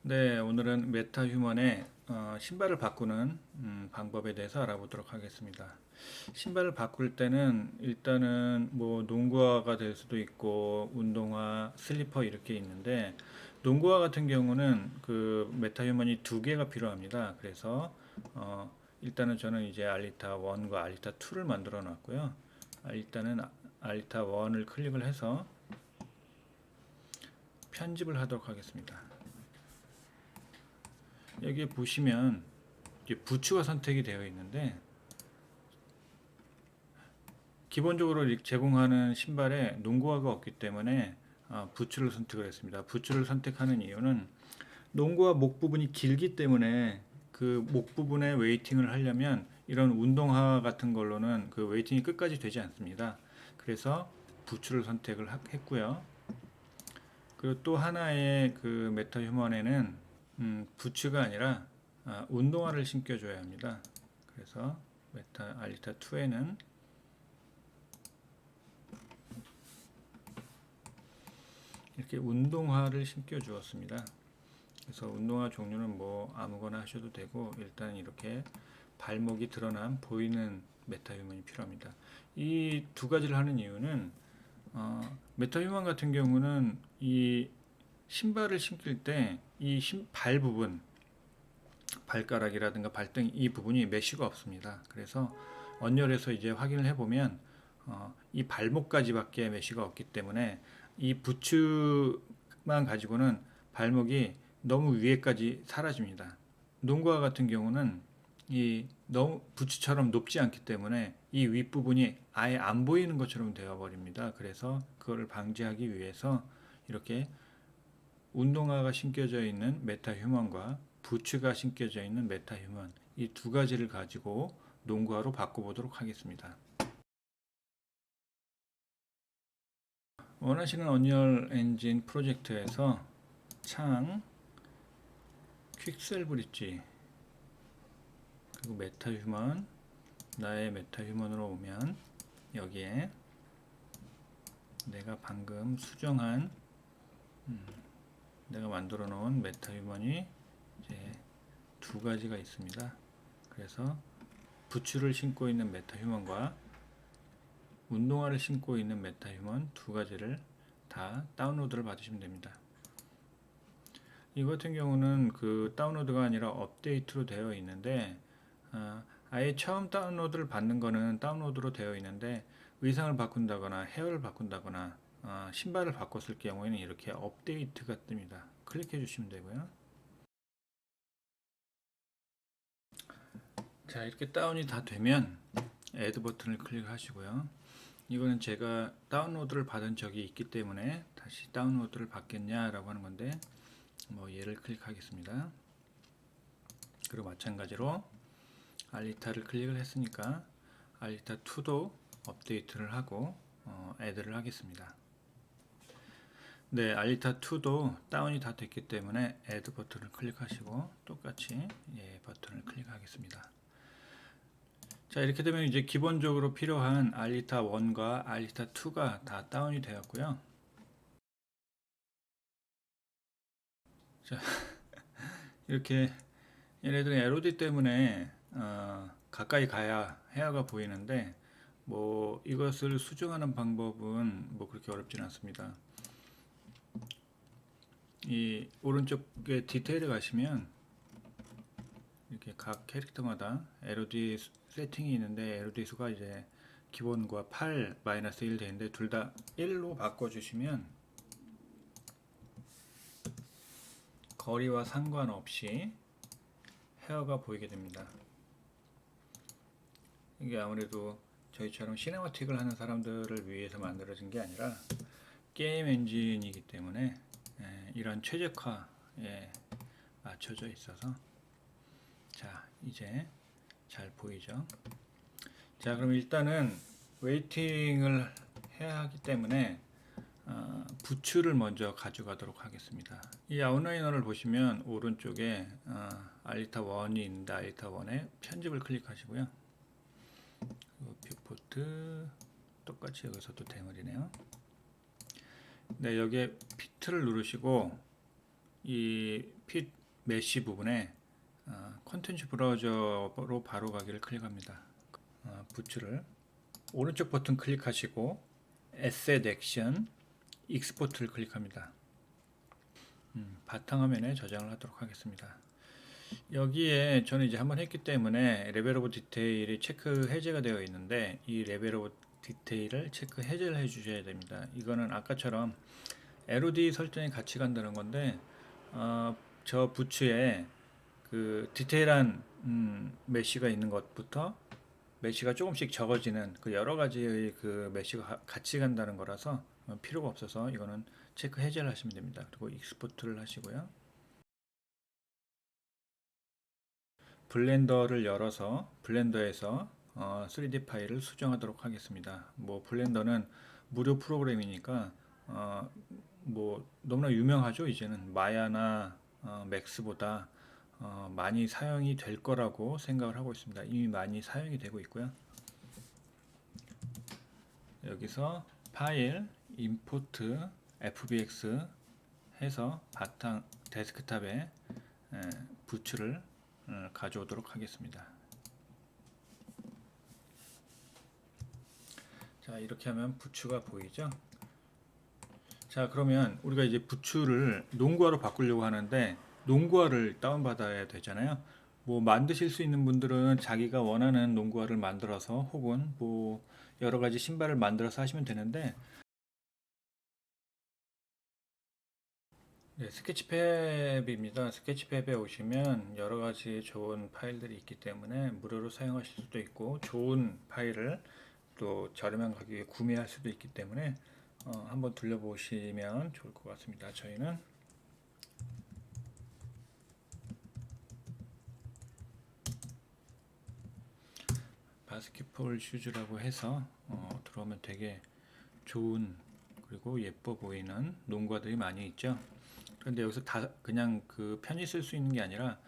네, 오늘은 메타휴먼의 신발을 바꾸는 방법에 대해서 알아보도록 하겠습니다. 신발을 바꿀 때는 일단은 뭐 농구화가 될 수도 있고 운동화, 슬리퍼 이렇게 있는데 농구화 같은 경우는 그 메타휴먼이 두 개가 필요합니다. 그래서 일단은 저는 이제 알리타 1과 알리타 2를 만들어 놨고요. 일단은 알리타 1을 클릭을 해서 편집을 하도록 하겠습니다. 여기 보시면 이제 부츠가 선택이 되어 있는데 기본적으로 제공하는 신발에 농구화가 없기 때문에 부츠를 선택을 했습니다. 부츠를 선택하는 이유는 농구화 목 부분이 길기 때문에 그 목 부분에 웨이팅을 하려면 이런 운동화 같은 걸로는 그 웨이팅이 끝까지 되지 않습니다. 그래서 부츠를 선택을 했고요. 그리고 또 하나의 그 메타 휴먼에는 부츠가 아니라 운동화를 신겨줘야 합니다. 그래서 메타 알리타 2에는 이렇게 운동화를 신겨 주었습니다. 그래서 운동화 종류는 뭐 아무거나 하셔도 되고 일단 이렇게 발목이 드러난 보이는 메타휴먼이 필요합니다. 이 두 가지를 하는 이유는 메타휴먼 같은 경우는 이 신발을 신길 때 이 발 부분, 발가락이라든가 발등 이 부분이 메쉬가 없습니다. 그래서 언열에서 이제 확인을 해보면 이 발목까지밖에 메쉬가 없기 때문에 이 부츠만 가지고는 발목이 너무 위에까지 사라집니다. 농구화 같은 경우는 이 너무 부츠처럼 높지 않기 때문에 이 윗부분이 아예 안 보이는 것처럼 되어 버립니다. 그래서 그거를 방지하기 위해서 이렇게 운동화가 신겨져 있는 메타휴먼과 부츠가 신겨져 있는 메타휴먼 이 두 가지를 가지고 농구화로 바꿔보도록 하겠습니다. 원하시는 언리얼 엔진 프로젝트에서 창, 퀵셀 브릿지, 그리고 메타휴먼, 나의 메타휴먼으로 오면 여기에 내가 방금 수정한 내가 만들어 놓은 메타휴먼이 이제 두 가지가 있습니다. 그래서 부츠를 신고 있는 메타휴먼과 운동화를 신고 있는 메타휴먼 두 가지를 다 다운로드를 받으시면 됩니다. 이 같은 경우는 그 다운로드가 아니라 업데이트로 되어 있는데 아예 처음 다운로드를 받는 거는 다운로드로 되어 있는데 의상을 바꾼다거나 헤어를 바꾼다거나 신발을 바꿨을 경우에는 이렇게 업데이트가 뜹니다. 클릭해 주시면 되고요. 자, 이렇게 다운이 다 되면 애드 버튼을 클릭하시고요. 이거는 제가 다운로드를 받은 적이 있기 때문에 다시 다운로드를 받겠냐라고 하는 건데 뭐 얘를 클릭하겠습니다. 그리고 마찬가지로 알리타를 클릭을 했으니까 알리타 2도 업데이트를 하고 애드를 하겠습니다. 네, 알리타 2도 다운이 다 됐기 때문에 애드 버튼을 클릭하시고 똑같이 예 버튼을 클릭하겠습니다. 자, 이렇게 되면 이제 기본적으로 필요한 알리타 1과 알리타 2가 다 다운이 되었고요. 자, 이렇게 얘네들은 LOD 때문에 가까이 가야 헤어가 보이는데 뭐 이것을 수정하는 방법은 뭐 그렇게 어렵진 않습니다. 이 오른쪽에 디테일에 가시면 이렇게 각 캐릭터마다 LOD 세팅이 있는데 LOD 수가 이제 기본과 8 마이너스 1 되는데 둘 다 1로 바꿔주시면 거리와 상관없이 헤어가 보이게 됩니다. 이게 아무래도 저희처럼 시네마틱을 하는 사람들을 위해서 만들어진 게 아니라 게임 엔진이기 때문에 이런 최적화에 맞춰져 있어서 자 이제 잘 보이죠. 자 그럼 일단은 웨이팅을 해야 하기 때문에 부츠를 먼저 가져가도록 하겠습니다. 이 아웃라이너를 보시면 오른쪽에 알리타 1이 있는데 알리타 1에 편집을 클릭하시고요. 뷰포트 똑같이 여기서도 대물이네요. 네, 여기에 피트를 누르시고 이 핏 메쉬 부분에 콘텐츠 브라우저로 바로 가기를 클릭합니다. 부츠를 오른쪽 버튼 클릭하시고 Asset Action 익스포트를 클릭합니다. 바탕화면에 저장을 하도록 하겠습니다. 여기에 저는 이제 한번 했기 때문에 레벨 오브 디테일이 체크 해제가 되어 있는데 이 레벨 오브 디테일을 체크 해제를 해 주셔야 됩니다. 이거는 아까처럼 LOD 설정이 같이 간다는 건데 저 부츠에 그 디테일한 메쉬가 있는 것부터 메쉬가 조금씩 적어지는 그 여러 가지의 그 메쉬가 같이 간다는 거라서 필요가 없어서 이거는 체크 해제를 하시면 됩니다. 그리고 익스포트를 하시고요. 블렌더를 열어서 블렌더에서 3D 파일을 수정하도록 하겠습니다. 뭐 블렌더는 무료 프로그램이니까 뭐 너무나 유명하죠. 이제는 마야나 맥스보다 많이 사용이 될 거라고 생각을 하고 있습니다. 이미 많이 사용이 되고 있고요. 여기서 파일, 임포트, fbx 해서 바탕 데스크탑에 부츠를 가져오도록 하겠습니다. 자, 이렇게 하면 부츠가 보이죠? 자, 그러면 우리가 이제 부츠를 농구화로 바꾸려고 하는데 농구화를 다운받아야 되잖아요. 뭐 만드실 수 있는 분들은 자기가 원하는 농구화를 만들어서 혹은 뭐 여러 가지 신발을 만들어서 하시면 되는데 네, 스케치팩입니다. 스케치팩에 오시면 여러 가지 좋은 파일들이 있기 때문에 무료로 사용하실 수도 있고 좋은 파일을 또 저렴한 가격에 구매할 수도 있기 때문에 한번 둘러보시면 좋을 것 같습니다. 저희는 바스켓볼 슈즈라고 해서 들어오면 되게 좋은 그리고 예뻐 보이는 농구화들이 많이 있죠. 그런데 여기서 다 그냥 그 편히 쓸 수 있는 게 아니라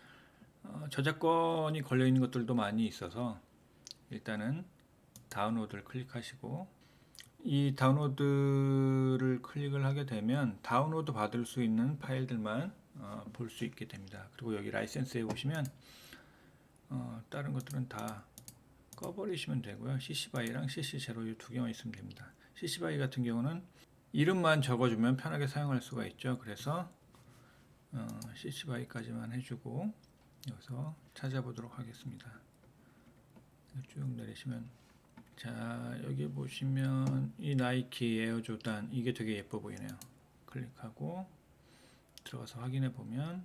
저작권이 걸려 있는 것들도 많이 있어서 일단은 다운로드를 클릭하시고 이 다운로드를 클릭을 하게 되면 다운로드 받을 수 있는 파일들만 볼 수 있게 됩니다. 그리고 여기 라이센스에 보시면 다른 것들은 다 꺼버리시면 되고요. CC BY랑 CC0 두 개만 있으면 됩니다. CC BY 같은 경우는 이름만 적어주면 편하게 사용할 수가 있죠. 그래서 CC BY까지만 해주고 여기서 찾아보도록 하겠습니다. 쭉 내리시면 자, 여기 보시면 이 나이키 에어 조단 이게 되게 예뻐 보이네요. 클릭하고 들어가서 확인해 보면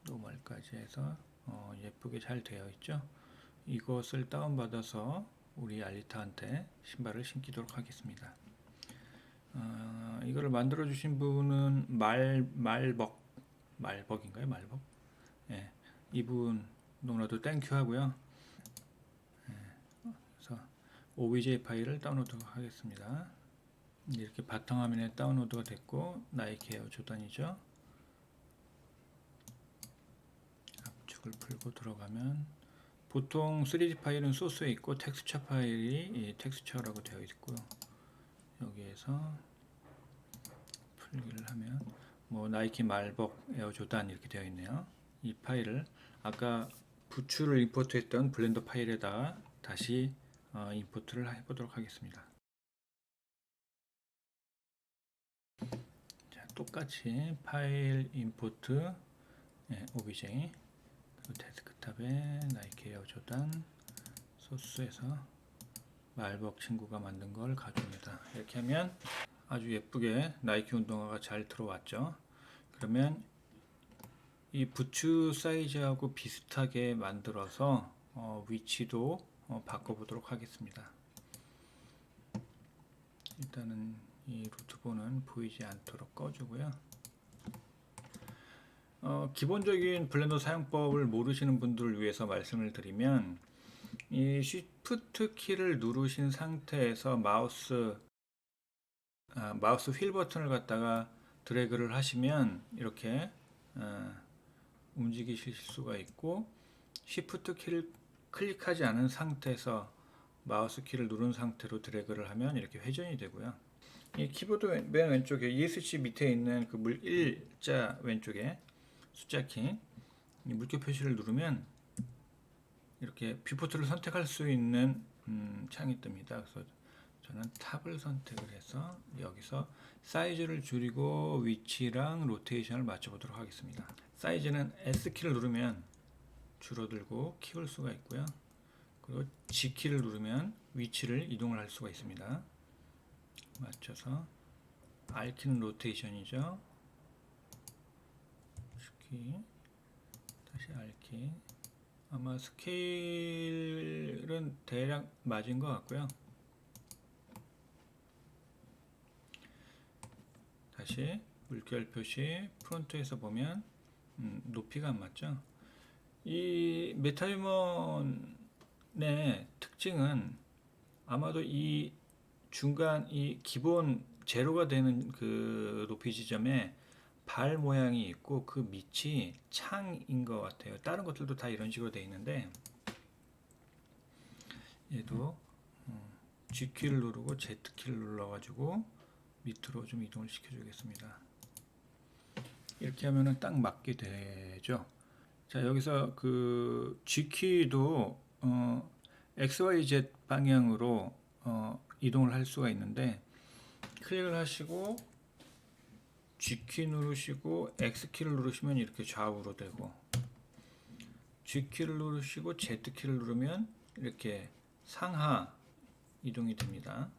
노멀까지 해서 예쁘게 잘 되어 있죠. 이것을 다운받아서 우리 알리타한테 신발을 신기도록 하겠습니다. 이거를 만들어 주신 분은 말벅인가요? 말벅? 예, 이분 너무나도 땡큐 하고요. 그래서 OBJ 파일을 다운로드 하겠습니다. 이렇게 바탕화면에 다운로드가 됐고 나이키 에어 조단이죠. 압축을 풀고 들어가면 보통 3D 파일은 소스에 있고 텍스처 파일이 이 텍스처라고 되어 있고요. 여기에서 풀기를 하면 뭐 나이키 말벅 에어 조단 이렇게 되어 있네요. 이 파일을 아까 부츠를 임포트했던 블렌더 파일에다가 다시 임포트를 해보도록 하겠습니다. 자, 똑같이 파일 임포트 OBJ 데스크탑에 나이키 에어 조단 소스에서 말벅 친구가 만든 걸 가져옵니다. 이렇게 하면 아주 예쁘게 나이키 운동화가 잘 들어왔죠. 그러면 이 부츠 사이즈하고 비슷하게 만들어서 위치도 바꿔보도록 하겠습니다. 일단은 이 루트본은 보이지 않도록 꺼주고요. 기본적인 블렌더 사용법을 모르시는 분들을 위해서 말씀을 드리면 이 Shift 키를 누르신 상태에서 마우스 휠 버튼을 갖다가 드래그를 하시면 이렇게 움직이실 수가 있고 Shift 키를 클릭하지 않은 상태에서 마우스 키를 누른 상태로 드래그를 하면 이렇게 회전이 되고요. 이 키보드 맨 왼쪽에 ESC 밑에 있는 그 물 1자 왼쪽에 숫자 키, 이 물결 표시를 누르면 이렇게 뷰포트를 선택할 수 있는 창이 뜹니다. 그래서 저는 탑을 선택을 해서 여기서 사이즈를 줄이고 위치랑 로테이션을 맞춰보도록 하겠습니다. 사이즈는 S키를 누르면 줄어들고 키울 수가 있고요. 그리고 G키를 누르면 위치를 이동을 할 수가 있습니다. 맞춰서 R키는 로테이션이죠. G키, 다시 R키. 아마 스케일은 대략 맞은 것 같고요. 다시 물결 표시 프론트에서 보면 높이가 안 맞죠. 이 메타유먼의 특징은 아마도 이 중간 이 기본 제로가 되는 그 높이 지점에 발 모양이 있고 그 밑이 창인 것 같아요. 다른 것들도 다 이런 식으로 되어 있는데 얘도 G키를 누르고 Z키를 눌러가지고 밑으로 좀 이동을 시켜주겠습니다. 이렇게 하면은 딱 맞게 되죠. 자, 여기서 그 G키도 XYZ 방향으로 이동을 할 수가 있는데 클릭을 하시고 G키 누르시고 X키를 누르시면 이렇게 좌우로 되고 G키를 누르시고 Z키를 누르면 이렇게 상하 이동이 됩니다.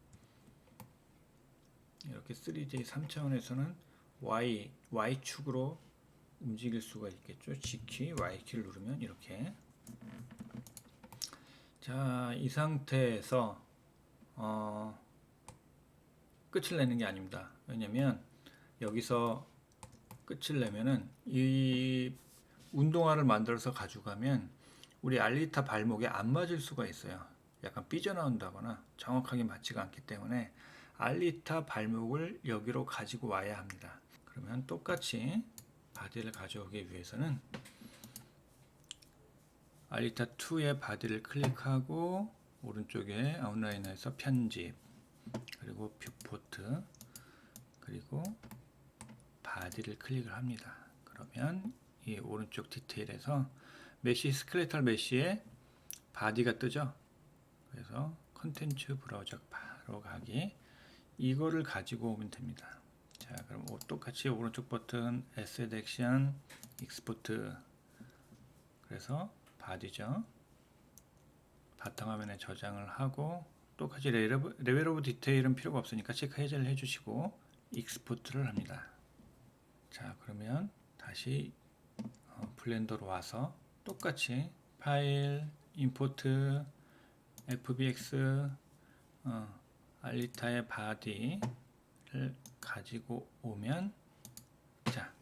이렇게 3D 3차원에서는 Y축으로 움직일 수가 있겠죠. G키, Y키를 누르면 이렇게. 자, 이 상태에서 끝을 내는 게 아닙니다. 왜냐면 여기서 끝을 내면은 이 운동화를 만들어서 가져가면 우리 알리타 발목에 안 맞을 수가 있어요. 약간 삐져나온다거나 정확하게 맞지가 않기 때문에 알리타 발목을 여기로 가지고 와야 합니다. 그러면 똑같이 바디를 가져오기 위해서는 알리타 2의 바디를 클릭하고 오른쪽에 아웃라이너에서 편집, 그리고 뷰포트, 그리고 바디를 클릭을 합니다. 그러면 이 오른쪽 디테일에서 메시 스켈레털 메시에 바디가 뜨죠. 그래서 컨텐츠 브라우저 바로 가기, 이거를 가지고 오면 됩니다. 자, 그럼 똑같이 오른쪽 버튼 Asset Action 익스포트, 그래서 바디죠. 바탕화면에 저장을 하고 똑같이 레벨 오브 디테일은 필요가 없으니까 체크 해제를 해주시고 익스포트를 합니다. 자, 그러면 다시 블렌더로 와서 똑같이 파일, 임포트, FBX, 알리타의 바디를 가지고 오면, 자,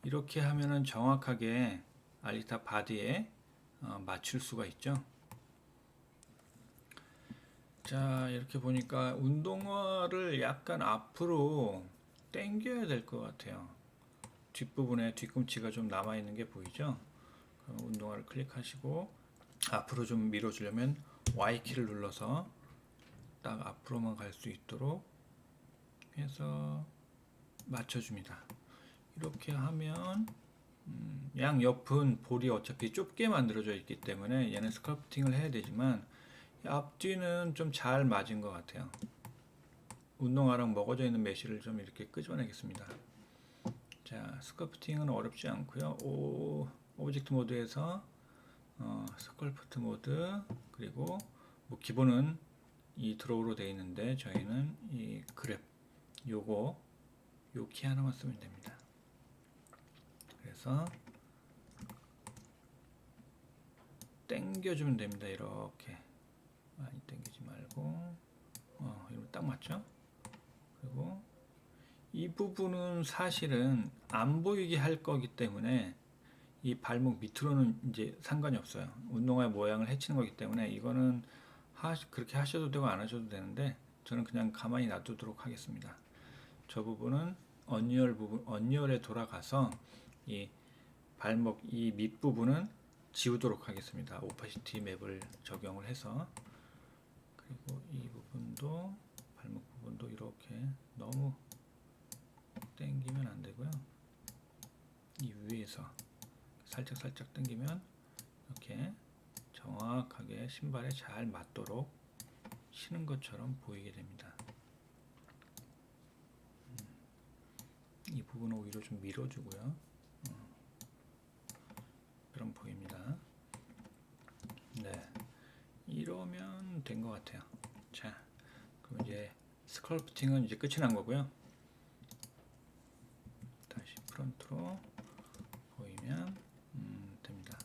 이렇게 하면은 정확하게 알리타 바디에 맞출 수가 있죠. 자, 이렇게 보니까 운동화를 약간 앞으로 당겨야 될 것 같아요. 뒷부분에 뒤꿈치가 좀 남아있는 게 보이죠? 운동화를 클릭하시고 앞으로 좀 밀어주려면 Y키를 눌러서 딱 앞으로만 갈 수 있도록 해서 맞춰줍니다. 이렇게 하면 양 옆은 볼이 어차피 좁게 만들어져 있기 때문에 얘는 스컬프팅을 해야 되지만 앞뒤는 좀 잘 맞은 것 같아요. 운동화랑 먹어져 있는 메쉬를 좀 이렇게 끄집어내겠습니다. 자, 스컬프팅은 어렵지 않고요. 오브젝트 모드에서 스컬프트 모드, 그리고 뭐 기본은 이 드로우로 되어 있는데 저희는 이 그랩 요 키 하나만 쓰면 됩니다. 그래서 당겨주면 됩니다. 이렇게 많이 당기지 말고 이러면 딱 맞죠? 그리고 이 부분은 사실은 안 보이게 할 거기 때문에 이 발목 밑으로는 이제 상관이 없어요. 운동화의 모양을 해치는 거기 때문에 이거는 그렇게 하셔도 되고 안 하셔도 되는데 저는 그냥 가만히 놔두도록 하겠습니다. 저 부분은 언리얼에 돌아가서 이 발목 이 밑부분은 지우도록 하겠습니다. 오파시티 맵을 적용을 해서. 그리고 이 부분도 발목 부분 부분도 이렇게 너무 당기면 안 되고요. 이 위에서 살짝 당기면 이렇게 정확하게 신발에 잘 맞도록 신은 것처럼 보이게 됩니다. 이 부분을 오히려 좀 밀어주고요. 그럼 보입니다. 네, 이러면 된 것 같아요. 자, 그럼 이제 스컬프팅은 이제 끝이 난 거고요. 다시 프론트로 보이면 됩니다.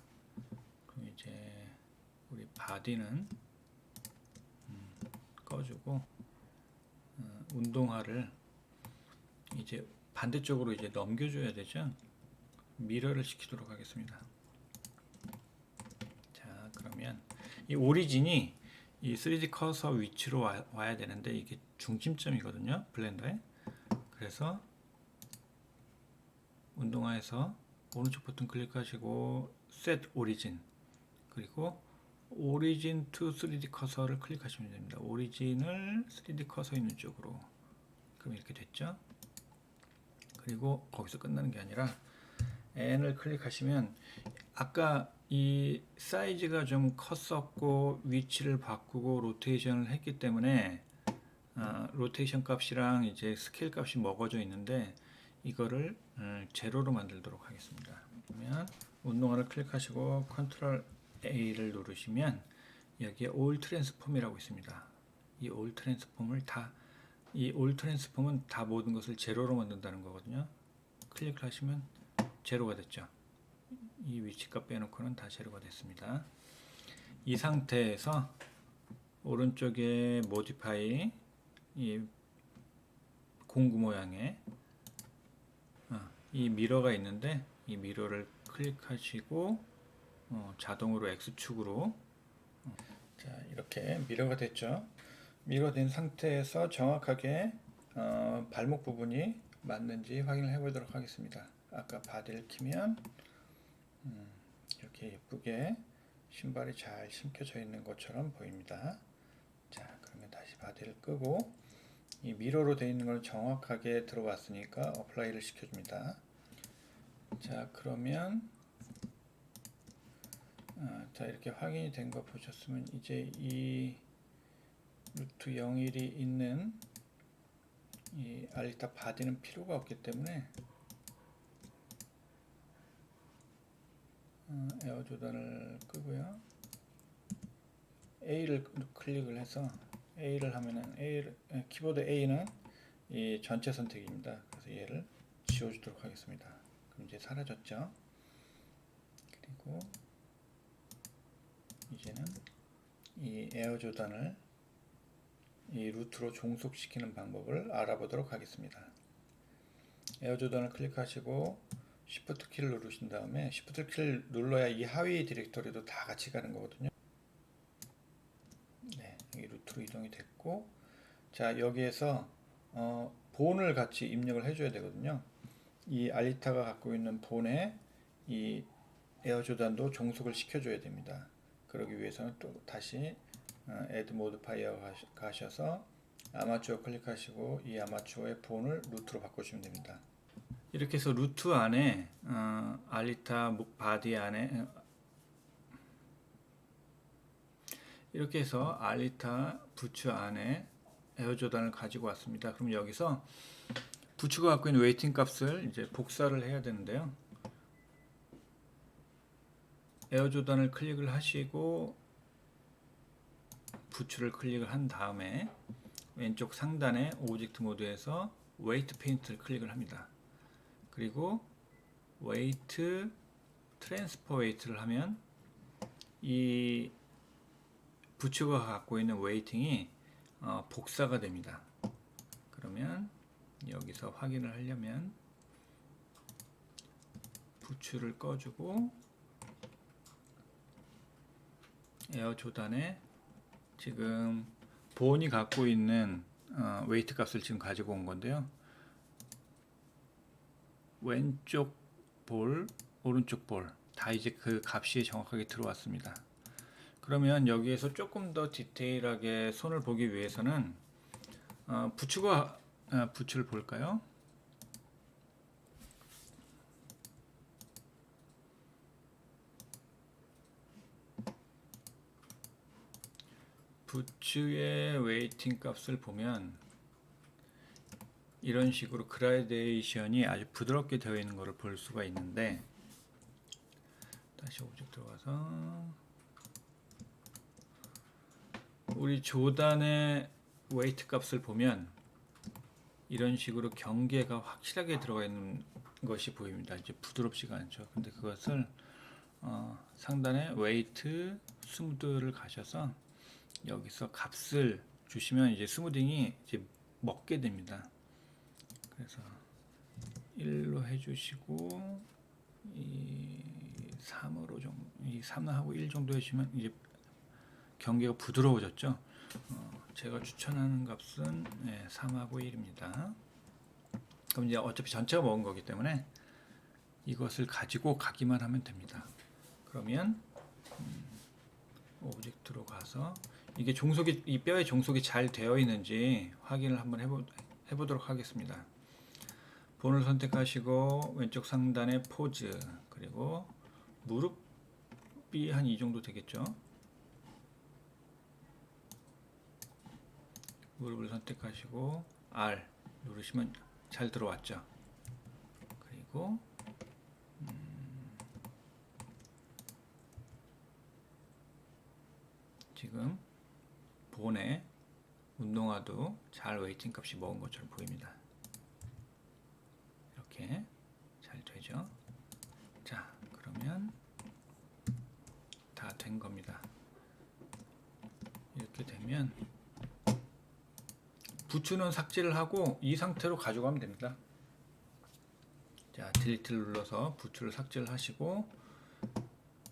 그럼 이제 우리 바디는 꺼주고 운동화를 이제 반대쪽으로 이제 넘겨줘야 되죠. 미러를 시키도록 하겠습니다. 자, 그러면 이 오리진이 이 3D 커서 위치로 와야 되는데 이게 중심점이거든요, 블렌더에. 그래서 운동화에서 오른쪽 버튼 클릭하시고 Set Origin, 그리고 Origin to 3D 커서를 클릭하시면 됩니다. 오리진을 3D 커서 있는 쪽으로. 그럼 이렇게 됐죠. 그리고 거기서 끝나는 게 아니라 N을 클릭하시면 아까 이 사이즈가 좀 컸었고 위치를 바꾸고 로테이션을 했기 때문에 로테이션 값이랑 이제 스케일 값이 먹어져 있는데 이거를 제로로 만들도록 하겠습니다. 그러면 운동화를 클릭하시고 컨트롤 A를 누르시면 여기에 All Transform이라고 있습니다. 이 All Transform은 다 모든 것을 제로로 만든다는 거거든요. 클릭을 하시면 제로가 됐죠. 이 위치값 빼놓고는 다 제로가 됐습니다. 이 상태에서 오른쪽에 모디파이, 이 공구 모양의 이 미러가 있는데 이 미러를 클릭하시고 자동으로 X축으로 자, 이렇게 미러가 됐죠. 미러 된 상태에서 정확하게 발목 부분이 맞는지 확인을 해보도록 하겠습니다. 아까 바디를 키면 이렇게 예쁘게 신발이 잘 심겨져 있는 것처럼 보입니다. 자, 그러면 다시 바디를 끄고 이 미러로 되어 있는 걸 정확하게 들어왔으니까 어플라이를 시켜줍니다. 자, 그러면 자, 이렇게 확인이 된 거 보셨으면 이제 이 루트 01이 있는 이 알리타 바디는 필요가 없기 때문에 에어 조단을 끄고요. A를 클릭을 해서 A를 하면은 키보드 A는 이 전체 선택입니다. 그래서 얘를 지워주도록 하겠습니다. 그럼 이제 사라졌죠. 그리고 이제는 이 에어 조단을 이 루트로 종속시키는 방법을 알아보도록 하겠습니다. 에어 조단을 클릭하시고 Shift 키를 누르신 다음에 Shift 키를 눌러야 이 하위 디렉터리도 다 같이 가는 거거든요. 네, 여기 루트로 이동이 됐고, 자, 여기에서 본을 같이 입력을 해줘야 되거든요. 이 알리타가 갖고 있는 본에 이 에어 조단도 종속을 시켜줘야 됩니다. 그러기 위해서는 또 다시 Add Modifier 가셔서 아마추어 클릭하시고 이 아마추어의 본을 루트로 바꾸시면 됩니다. 이렇게 해서 루트 안에 알리타 바디 안에 이렇게 해서 알리타 부츠 안에 에어 조단을 가지고 왔습니다. 그럼 여기서 부츠가 갖고 있는 웨이팅 값을 이제 복사를 해야 되는데요. 에어 조단을 클릭을 하시고 부츠를 클릭을 한 다음에 왼쪽 상단에 오브젝트 모드에서 웨이트 페인트를 클릭을 합니다. 그리고 웨이트 트랜스퍼 웨이트를 하면 이 부츠가 갖고 있는 웨이팅이 복사가 됩니다. 그러면 여기서 확인을 하려면 부츠를 꺼주고 에어 조단에 지금 본이 갖고 있는 웨이트 값을 지금 가지고 온 건데요. 왼쪽 볼, 오른쪽 볼 다 이제 그 값이 정확하게 들어왔습니다. 그러면 여기에서 조금 더 디테일하게 손을 보기 위해서는 부츠를 볼까요? 부츠의 웨이팅 값을 보면 이런 식으로 그라데이션이 아주 부드럽게 되어 있는 것을 볼 수가 있는데, 다시 오브젝트 들어가서 우리 조단의 웨이트 값을 보면 이런 식으로 경계가 확실하게 들어가 있는 것이 보입니다. 이제 부드럽지가 않죠. 근데 그것을 상단에 웨이트 스무드를 가셔서 여기서 값을 주시면 이제 스무딩이 이제 먹게 됩니다. 그래서 1로 해주시고 이 3으로 이 3하고 1 정도 해주시면 이제 경계가 부드러워졌죠. 제가 추천하는 값은 3하고 1입니다. 그럼 이제 어차피 전체가 먹은 거기 때문에 이것을 가지고 가기만 하면 됩니다. 그러면 오브젝트로 가서 이게 종속이, 이 뼈의 종속이 잘 되어 있는지 확인을 한번 해보도록 하겠습니다. 본을 선택하시고 왼쪽 상단에 포즈, 그리고 무릎이 한 이 정도 되겠죠. 무릎을 선택하시고 R 누르시면 잘 들어왔죠. 그리고 지금 본의 운동화도 잘 웨이팅 값이 먹은 것처럼 보입니다. 이렇게 잘 되죠. 자, 그러면 다 된 겁니다. 이렇게 되면 부츠는 삭제를 하고 이 상태로 가져가면 됩니다. 자, 딜리트를 눌러서 부츠를 삭제를 하시고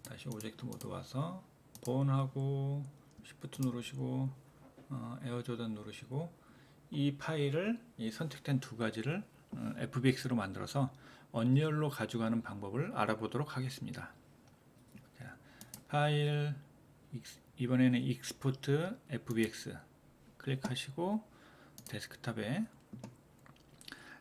다시 오브젝트 모드 와서 본하고 Shift 누르시고 에어 조단 누르시고 이 파일을, 이 선택된 두 가지를 FBX로 만들어서 언열로 가져가는 방법을 알아보도록 하겠습니다. 자, 파일, 이번에는 익스포트 FBX 클릭하시고 데스크탑에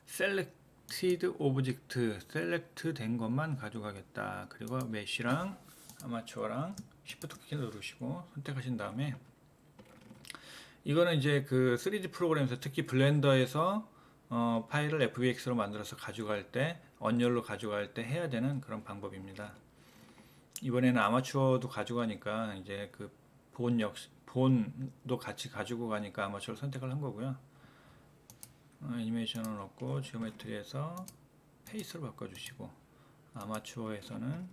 셀렉티드 오브젝트, 셀렉트 된 것만 가져가겠다. 그리고 메쉬랑 아마추어랑 Shift 키 누르시고 선택하신 다음에 이거는 이제 그 3D 프로그램에서, 특히 블렌더에서 파일을 FBX로 만들어서 가져갈 때, 언열로 가져갈 때 해야 되는 그런 방법입니다. 이번에는 아마추어도 가져가니까 이제 그 본도 같이 가지고 가니까 아마추어를 선택을 한 거고요. 애니메이션은 없고 지오메트리에서 페이스로 바꿔주시고, 아마추어에서는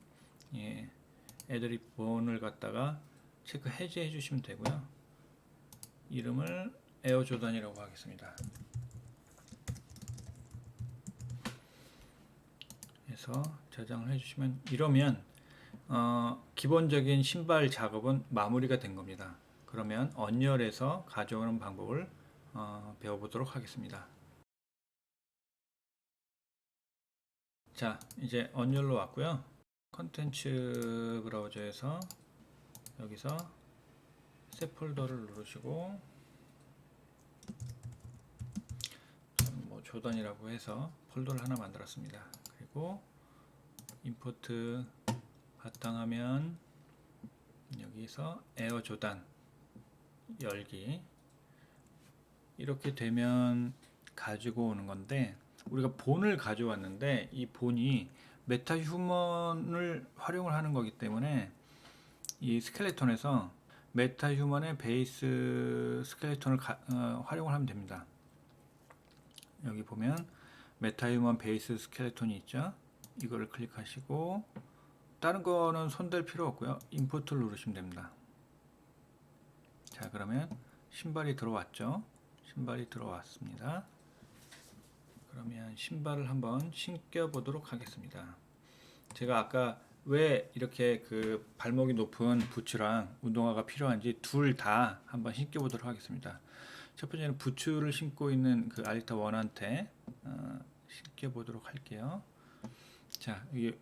애드립 본을 갖다가 체크 해제해 주시면 되고요. 이름을 에어 조단이라고 하겠습니다. 해서 저장을 해주시면, 이러면 기본적인 신발 작업은 마무리가 된 겁니다. 그러면 언열에서 가져오는 방법을 배워보도록 하겠습니다. 자, 이제 언열로 왔고요. 컨텐츠 브라우저에서 여기서 새 폴더를 누르시고 뭐 조단이라고 해서 폴더를 하나 만들었습니다. 그리고 임포트 바탕화면, 여기서 에어 조단 열기, 이렇게 되면 가지고 오는 건데, 우리가 본을 가져왔는데 이 본이 메타 휴먼을 활용을 하는 거기 때문에 이 스켈레톤에서 메타 휴먼의 베이스 스켈레톤을 활용을 하면 됩니다. 여기 보면 메타 휴먼 베이스 스켈레톤이 있죠. 이거를 클릭하시고 다른 거는 손댈 필요 없고요. 임포트를 누르시면 됩니다. 자, 그러면 신발이 들어왔죠. 신발이 들어왔습니다. 그러면 신발을 한번 신겨 보도록 하겠습니다. 제가 아까 왜 이렇게 그 발목이 높은 부츠랑 운동화가 필요한지 둘 다 한번 신겨 보도록 하겠습니다. 첫 번째는 부츠를 신고 있는 그 알리타 원한테 신겨 보도록 할게요. 자, 이게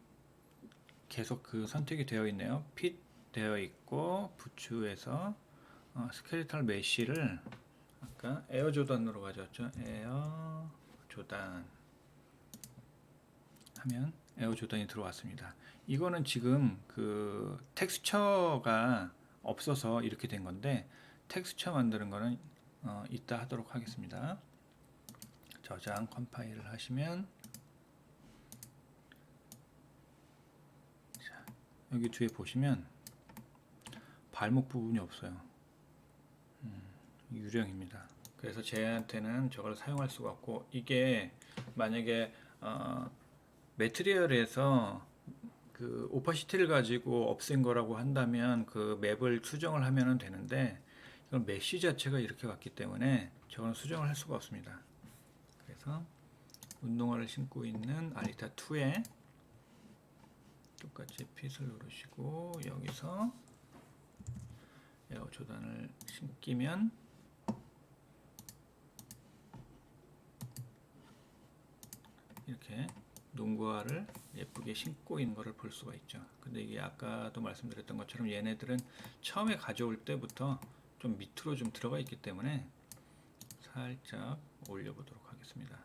계속 그 선택이 되어 있네요. 핏 되어 있고 부츠에서 스켈레탈 메쉬를 아까 에어 조단으로 가져왔죠. 에어 조단 하면 에어 조단이 들어왔습니다. 이거는 지금 그 텍스처가 없어서 이렇게 된 건데, 텍스처 만드는 거는 이따 하도록 하겠습니다. 저장 컴파일을 하시면, 자, 여기 뒤에 보시면 발목 부분이 없어요. 유령입니다. 그래서 쟤한테는 저걸 사용할 수가 없고, 이게 만약에 매트리얼에서 그 오파시티를 가지고 없앤 거라고 한다면 그 맵을 수정을 하면 되는데, 이건 메쉬 자체가 이렇게 왔기 때문에 저건 수정을 할 수가 없습니다. 그래서 운동화를 신고 있는 알리타2에 똑같이 핏을 누르시고, 여기서 에어 조단을 신기면 이렇게 농구화를 예쁘게 신고 있는 것을 볼 수가 있죠. 근데 이게 아까도 말씀드렸던 것처럼 얘네들은 처음에 가져올 때부터 좀 밑으로 좀 들어가 있기 때문에 살짝 올려보도록 하겠습니다.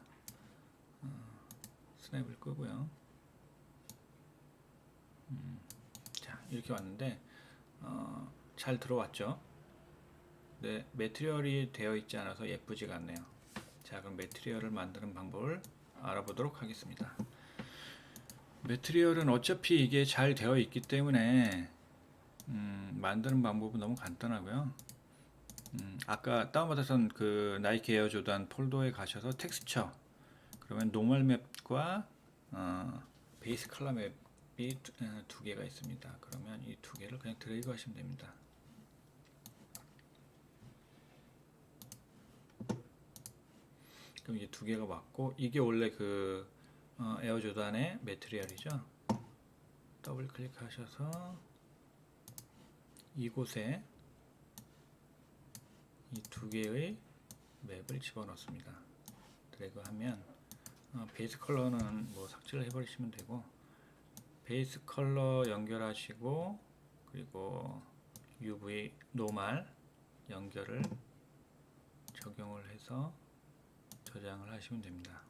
스냅을 끄고요. 자, 이렇게 왔는데 잘 들어왔죠. 근데 매트리얼이 되어 있지 않아서 예쁘지가 않네요. 자, 그럼 매트리얼을 만드는 방법을 알아보도록 하겠습니다. 매트리얼은 어차피 이게 잘 되어 있기 때문에 만드는 방법은 너무 간단하고요. 아까 다운받아선 그 나이키 에어 조단 폴더에 가셔서 텍스처, 그러면 노멀 맵과 베이스 컬러 맵이 두 개가 있습니다. 그러면 이 두 개를 그냥 드래그 하시면 됩니다. 그럼 이제 두 개가 왔고, 이게 원래 그 에어 조단의 매트리얼이죠. 더블 클릭하셔서 이곳에 이 두 개의 맵을 집어넣습니다. 드래그 하면 베이스 컬러는 뭐 삭제를 해버리시면 되고, 베이스 컬러 연결하시고, 그리고 UV 노멀 연결을 적용을 해서 저장을 하시면 됩니다.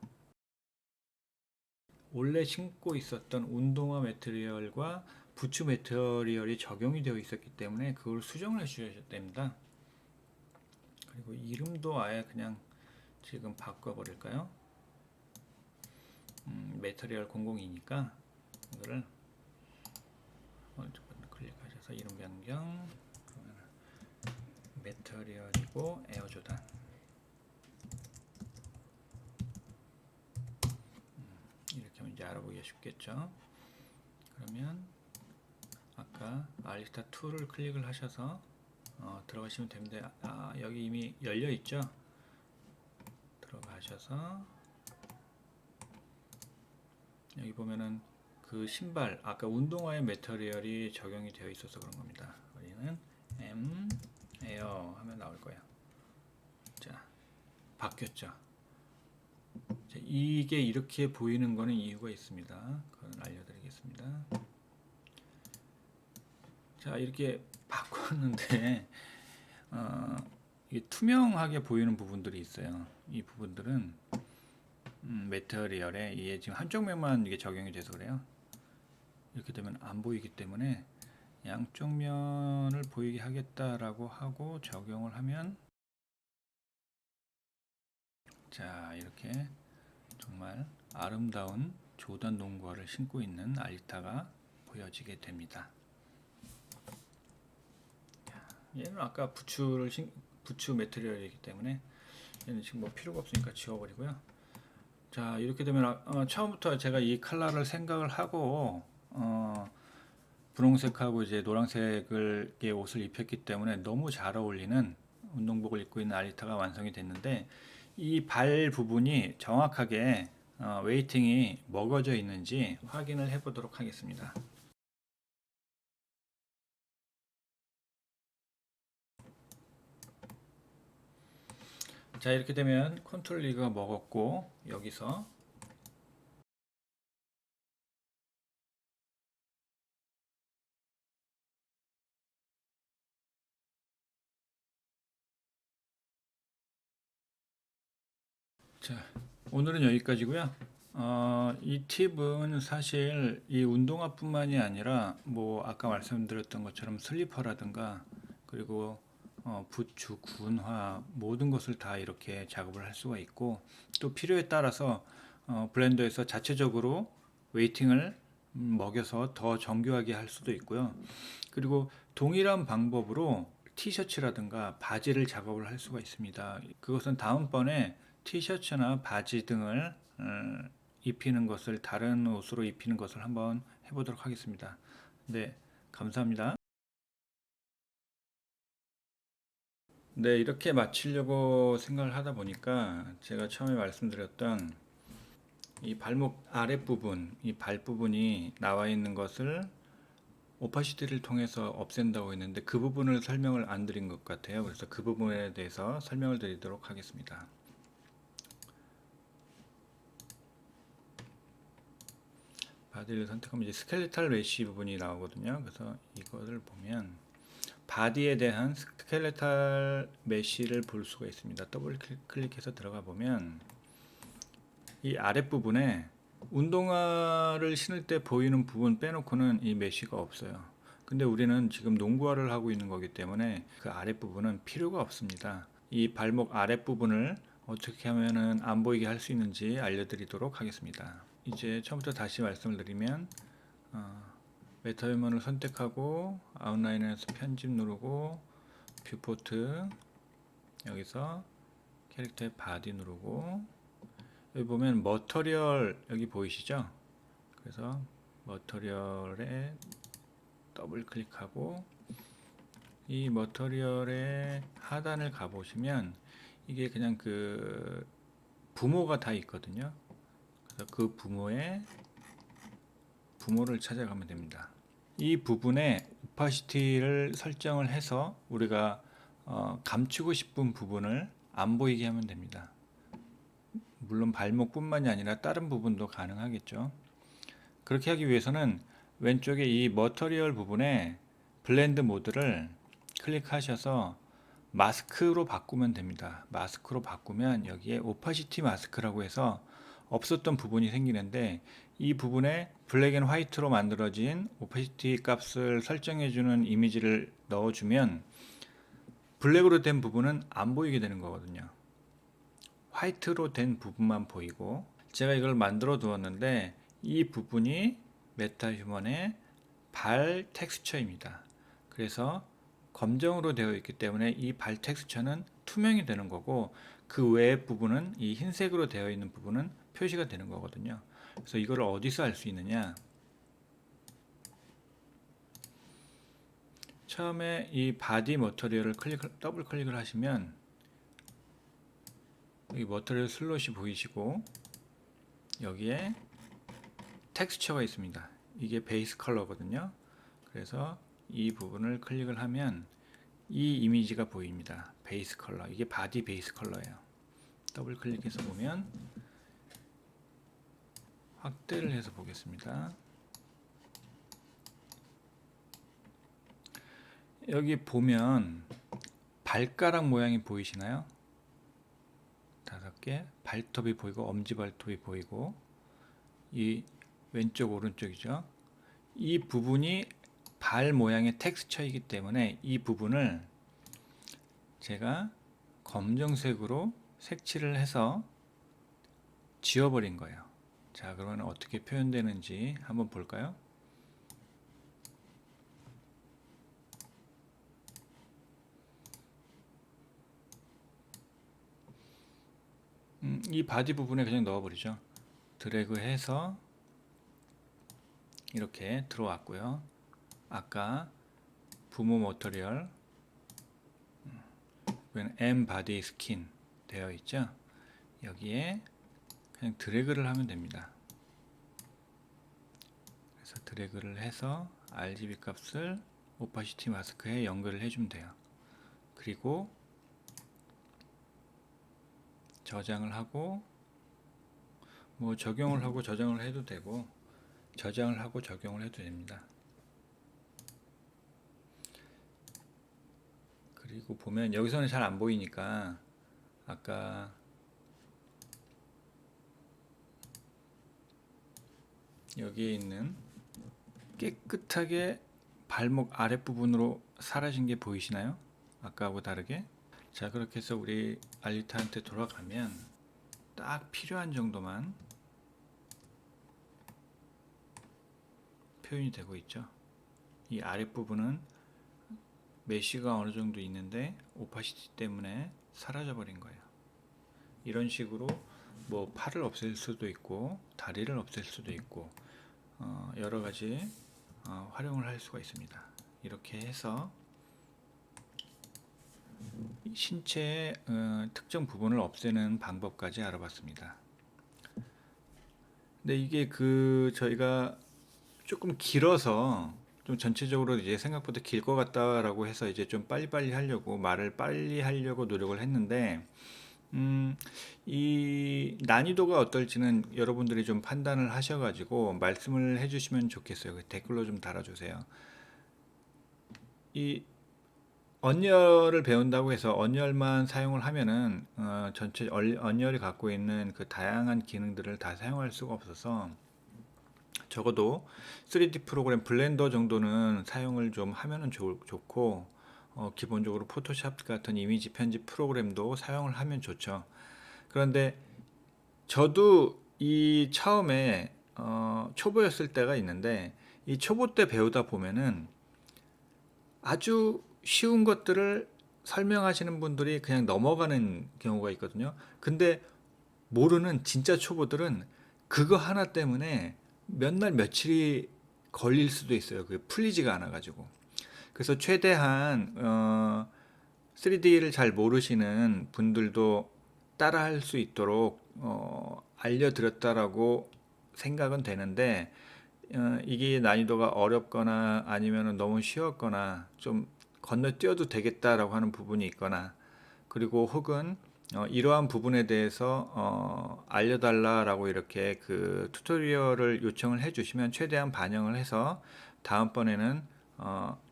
원래 신고 있었던 운동화 매트리얼과 부츠 매트리얼이 적용이 되어 있었기 때문에 그걸 수정을 해 주셔야 됩니다. 그리고 이름도 아예 그냥 지금 바꿔 버릴까요? 매트리얼 002니까 이거를 클릭하셔서 이름 변경, 매트리얼이고 에어 조단, 이렇게 하면 이제 알아보기가 쉽겠죠. 그러면 아까 알리스타 2를 클릭을 하셔서 들어가시면 됩니다. 여기 이미 열려 있죠. 들어가셔서 여기 보면은 그 신발, 아까 운동화의 매터리얼이 적용이 되어 있어서 그런 겁니다. 우리는 M 에어 하면 나올 거예요. 자, 바뀌었죠. 자, 이게 이렇게 보이는 거는 이유가 있습니다. 그건 알려드리겠습니다. 자, 이렇게 바꿨는데 이게 투명하게 보이는 부분들이 있어요. 이 부분들은 매터리얼에 이게 지금 한쪽 면만 이게 적용이 돼서 그래요. 이렇게 되면 안 보이기 때문에 양쪽 면을 보이게 하겠다라고 하고 적용을 하면, 자, 이렇게 정말 아름다운 조단 농구화를 신고 있는 알리타가 보여지게 됩니다. 얘는 아까 부츠 매트리얼이기 때문에 얘는 지금 뭐 필요가 없으니까 지워버리고요. 자, 이렇게 되면 처음부터 제가 이 컬러를 생각을 하고 분홍색하고 이제 노란색을 옷을 입혔기 때문에 너무 잘 어울리는 운동복을 입고 있는 알리타가 완성이 됐는데, 이 발 부분이 정확하게 웨이팅이 먹어져 있는지 확인을 해 보도록 하겠습니다. 자, 이렇게 되면 컨트롤 리그가 먹었고, 여기서 자, 오늘은 여기까지고요. 이 팁은 사실 이 운동화뿐만이 아니라 뭐 아까 말씀드렸던 것처럼 슬리퍼라든가 그리고 부츠, 군화 모든 것을 다 이렇게 작업을 할 수가 있고 또 필요에 따라서 블렌더에서 자체적으로 웨이팅을 먹여서 더 정교하게 할 수도 있고요. 그리고 동일한 방법으로 티셔츠라든가 바지를 작업을 할 수가 있습니다. 그것은 다음번에 티셔츠나 바지 등을 입히는 것을 다른 옷으로 입히는 것을 한번 해보도록 하겠습니다. 네, 감사합니다. 네, 이렇게 마치려고 생각을 하다 보니까 제가 처음에 말씀드렸던 이 발목 아랫부분, 이 발 부분이 나와 있는 것을 오파시티를 통해서 없앤다고 했는데 그 부분을 설명을 안 드린 것 같아요. 그래서 그 부분에 대해서 설명을 드리도록 하겠습니다. 바디를 선택하면 이제 스켈레탈 메쉬 부분이 나오거든요. 그래서 이거를 보면 바디에 대한 스켈레탈 메쉬를 볼 수가 있습니다. 더블 클릭해서 들어가 보면 이 아랫부분에 운동화를 신을 때 보이는 부분 빼놓고는 이 메쉬가 없어요. 근데 우리는 지금 농구화를 하고 있는 거기 때문에 그 아랫부분은 필요가 없습니다. 이 발목 아랫부분을 어떻게 하면은 안 보이게 할 수 있는지 알려드리도록 하겠습니다. 이제 처음부터 다시 말씀을 드리면 메타유먼을 선택하고 아웃라인에서 편집 누르고 뷰포트 여기서 캐릭터의 바디 누르고 여기 보면 머터리얼 여기 보이시죠? 그래서 머터리얼에 더블 클릭하고 이 머터리얼의 하단을 가보시면 이게 그냥 그 부모가 다 있거든요. 그래서 그 부모를 찾아가면 됩니다. 이 부분에 오파시티를 설정을 해서 우리가 감추고 싶은 부분을 안 보이게 하면 됩니다. 물론 발목뿐만이 아니라 다른 부분도 가능하겠죠. 그렇게 하기 위해서는 왼쪽에 이 머터리얼 부분에 블렌드 모드를 클릭하셔서 마스크로 바꾸면 됩니다. 마스크로 바꾸면 여기에 오파시티 마스크라고 해서 없었던 부분이 생기는데 이 부분에 블랙 앤 화이트로 만들어진 오파시티 값을 설정해주는 이미지를 넣어주면 블랙으로 된 부분은 안 보이게 되는 거거든요. 화이트로 된 부분만 보이고 제가 이걸 만들어 두었는데 이 부분이 메타휴먼의 발 텍스처입니다. 그래서 검정으로 되어 있기 때문에 이 발 텍스처는 투명이 되는 거고 그 외의 부분은 이 흰색으로 되어 있는 부분은 표시가 되는 거거든요. 그래서 이거를 어디서 알 수 있느냐? 처음에 이 바디 머터리얼을 더블 클릭을 하시면 여기 머터리얼 슬롯이 보이시고 여기에 텍스처가 있습니다. 이게 베이스 컬러거든요. 그래서 이 부분을 클릭을 하면 이 이미지가 보입니다. 베이스 컬러. 이게 바디 베이스 컬러예요. 더블 클릭해서 보면 확대를 해서 보겠습니다. 여기 보면 발가락 모양이 보이시나요? 5개 발톱이 보이고 엄지발톱이 보이고 이 왼쪽 오른쪽이죠. 이 부분이 발 모양의 텍스처이기 때문에 이 부분을 제가 검정색으로 색칠을 해서 지워버린 거예요. 자, 그러면 어떻게 표현되는지 한번 볼까요? 이 바디 부분에 그냥 넣어버리죠. 드래그 해서 이렇게 들어왔고요. 아까 부모 머터리얼 M 바디 스킨 되어 있죠. 여기에 그냥 드래그를 하면 됩니다. 그래서 드래그를 해서 RGB 값을 오파시티 마스크에 연결을 해주면 돼요. 그리고 저장을 하고 뭐 적용을 하고 저장을 해도 되고 저장을 하고 적용을 해도 됩니다. 그리고 보면 여기서는 잘 안 보이니까 아까 여기에 있는 깨끗하게 발목 아랫부분으로 사라진 게 보이시나요? 아까하고 다르게. 자, 그렇게 해서 우리 알리타한테 돌아가면 딱 필요한 정도만 표현이 되고 있죠. 이 아랫부분은 메쉬가 어느 정도 있는데 오파시티 때문에 사라져 버린 거예요. 이런 식으로 뭐 팔을 없앨 수도 있고 다리를 없앨 수도 있고 여러 가지 활용을 할 수가 있습니다. 이렇게 해서 신체의 특정 부분을 없애는 방법까지 알아봤습니다. 근데 이게 저희가 조금 길어서 좀 전체적으로 이제 생각보다 길 것 같다라고 해서 이제 좀 빨리빨리 하려고 말을 빨리 하려고 노력을 했는데 이 난이도가 어떨지는 여러분들이 좀 판단을 하셔가지고 말씀을 해주시면 좋겠어요. 댓글로 좀 달아주세요. 이 언열을 배운다고 해서 언열만 사용을 하면은 전체 언열이 갖고 있는 그 다양한 기능들을 다 사용할 수가 없어서 적어도 3D 프로그램 블렌더 정도는 사용을 좀 하면은 좋고 기본적으로 포토샵 같은 이미지 편집 프로그램도 사용을 하면 좋죠. 그런데 저도 이 처음에 초보였을 때가 있는데 이 초보 때 배우다 보면은 아주 쉬운 것들을 설명하시는 분들이 그냥 넘어가는 경우가 있거든요. 근데 모르는 진짜 초보들은 그거 하나 때문에 몇 날 며칠이 걸릴 수도 있어요. 그게 풀리지가 않아 가지고. 그래서 최대한 3D를 잘 모르시는 분들도 따라할 수 있도록 알려드렸다라고 생각은 되는데 이게 난이도가 어렵거나 아니면 너무 쉬웠거나 좀 건너뛰어도 되겠다라고 하는 부분이 있거나 그리고 혹은 이러한 부분에 대해서 알려달라라고 이렇게 그 튜토리얼을 요청을 해주시면 최대한 반영을 해서 다음번에는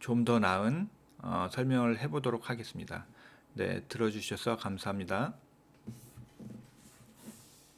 좀 더 나은 설명을 해보도록 하겠습니다. 네, 들어주셔서 감사합니다.